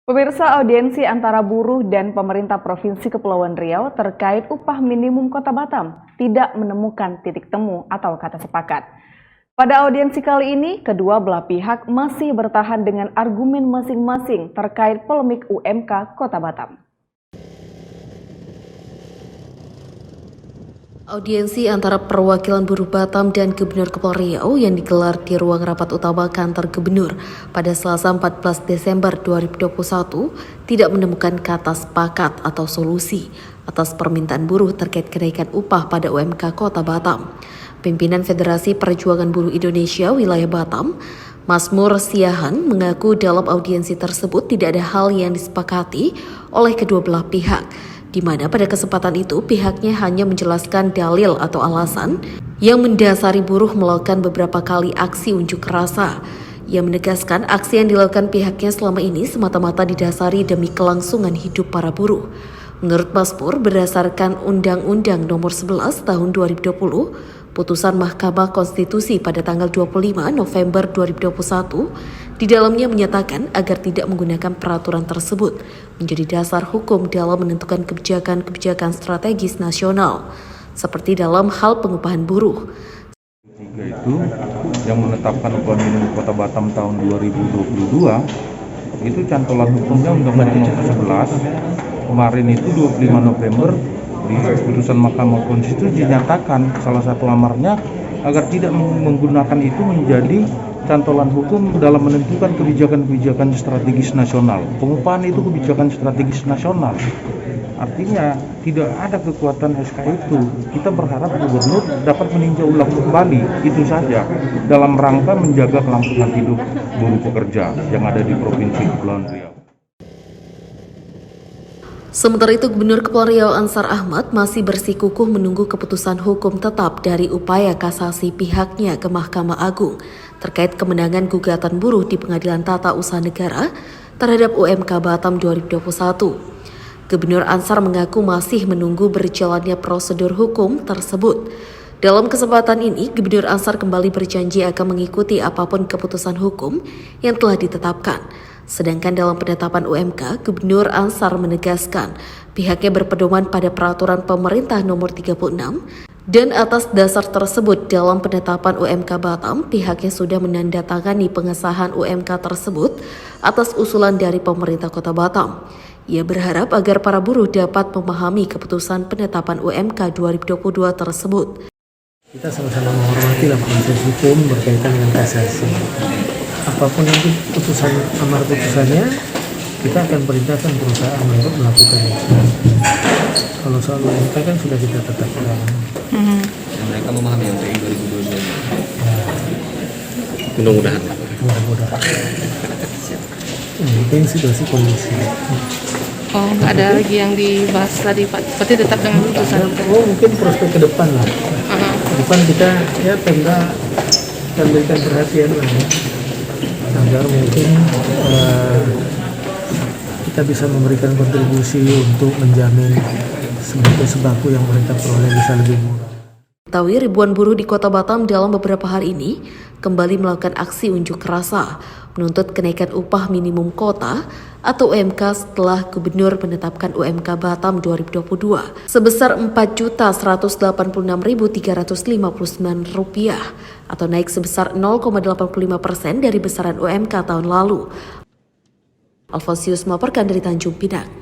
Pemirsa, audiensi antara buruh dan pemerintah Provinsi Kepulauan Riau terkait upah minimum Kota Batam tidak menemukan titik temu atau kata sepakat. Pada audiensi kali ini, kedua belah pihak masih bertahan dengan argumen masing-masing terkait polemik UMK Kota Batam. Audiensi antara perwakilan buruh Batam dan Gubernur Kepulauan Riau yang digelar di ruang rapat utama kantor Gubernur pada Selasa 14 Desember 2021 tidak menemukan kata sepakat atau solusi atas permintaan buruh terkait kenaikan upah pada UMK Kota Batam. Pimpinan Federasi Perjuangan Buruh Indonesia Wilayah Batam, Mazmur Siahan, mengaku dalam audiensi tersebut tidak ada hal yang disepakati oleh kedua belah pihak, di mana pada kesempatan itu pihaknya hanya menjelaskan dalil atau alasan yang mendasari buruh melakukan beberapa kali aksi unjuk rasa. Ia menegaskan aksi yang dilakukan pihaknya selama ini semata-mata didasari demi kelangsungan hidup para buruh. Menurut Mazmur, berdasarkan Undang-Undang Nomor 11 Tahun 2020, putusan Mahkamah Konstitusi pada tanggal 25 November 2021 di dalamnya menyatakan agar tidak menggunakan peraturan tersebut menjadi dasar hukum dalam menentukan kebijakan-kebijakan strategis nasional, seperti dalam hal pengupahan buruh. Tiga itu yang menetapkan upah minimum Kota Batam tahun 2022 itu cantolan hukumnya Undang-Undang Nomor 11 kemarin itu 25 November di putusan Mahkamah Konstitusi dinyatakan salah satu amarnya agar tidak menggunakan itu menjadi cantolan hukum dalam menentukan kebijakan-kebijakan strategis nasional. Pengupahan itu kebijakan strategis nasional. Artinya tidak ada kekuatan SK itu. Kita berharap gubernur dapat meninjau ulang kembali itu saja dalam rangka menjaga kelangsungan hidup buruh pekerja yang ada di Provinsi Kepulauan Riau. Sementara itu, Gubernur Kepulauan Riau Ansar Ahmad masih bersikukuh menunggu keputusan hukum tetap dari upaya kasasi pihaknya ke Mahkamah Agung terkait kemenangan gugatan buruh di Pengadilan Tata Usaha Negara terhadap UMK Batam 2021. Gubernur Ansar mengaku masih menunggu berjalannya prosedur hukum tersebut. Dalam kesempatan ini, Gubernur Ansar kembali berjanji akan mengikuti apapun keputusan hukum yang telah ditetapkan. Sedangkan dalam penetapan UMK, Gubernur Ansar menegaskan pihaknya berpedoman pada peraturan pemerintah nomor 36 dan atas dasar tersebut dalam penetapan UMK Batam, pihaknya sudah menandatangani pengesahan UMK tersebut atas usulan dari pemerintah Kota Batam. Ia berharap agar para buruh dapat memahami keputusan penetapan UMK 2022 tersebut. Kita sama-sama menghormati proses hukum berkaitan dengan kasasi. Apapun nanti putusan amar putusannya, kita akan perintahkan perusahaan untuk melakukan itu. Kalau soal UMK kan sudah kita tetapkan. Mereka memahami untuk 2022. Mudah-mudahan. Mungkin situasi kondisi. Oh, nggak ada lagi yang dibahas tadi Pak. Berarti tetap dengan putusan. Oh, mungkin prospek ke depan lah. Ke depan kita ya Pemda akan berikan perhatian lah. Agar mungkin kita bisa memberikan kontribusi untuk menjamin sembako yang mereka peroleh bisa lebih murah. Tahu ribuan buruh di Kota Batam dalam beberapa hari ini kembali melakukan aksi unjuk rasa menuntut kenaikan upah minimum kota atau UMK setelah Gubernur menetapkan UMK Batam 2022 sebesar Rp4.086.359 atau naik sebesar 0,85% dari besaran UMK tahun lalu. Alfasius melaporkan dari Tanjung Pinang.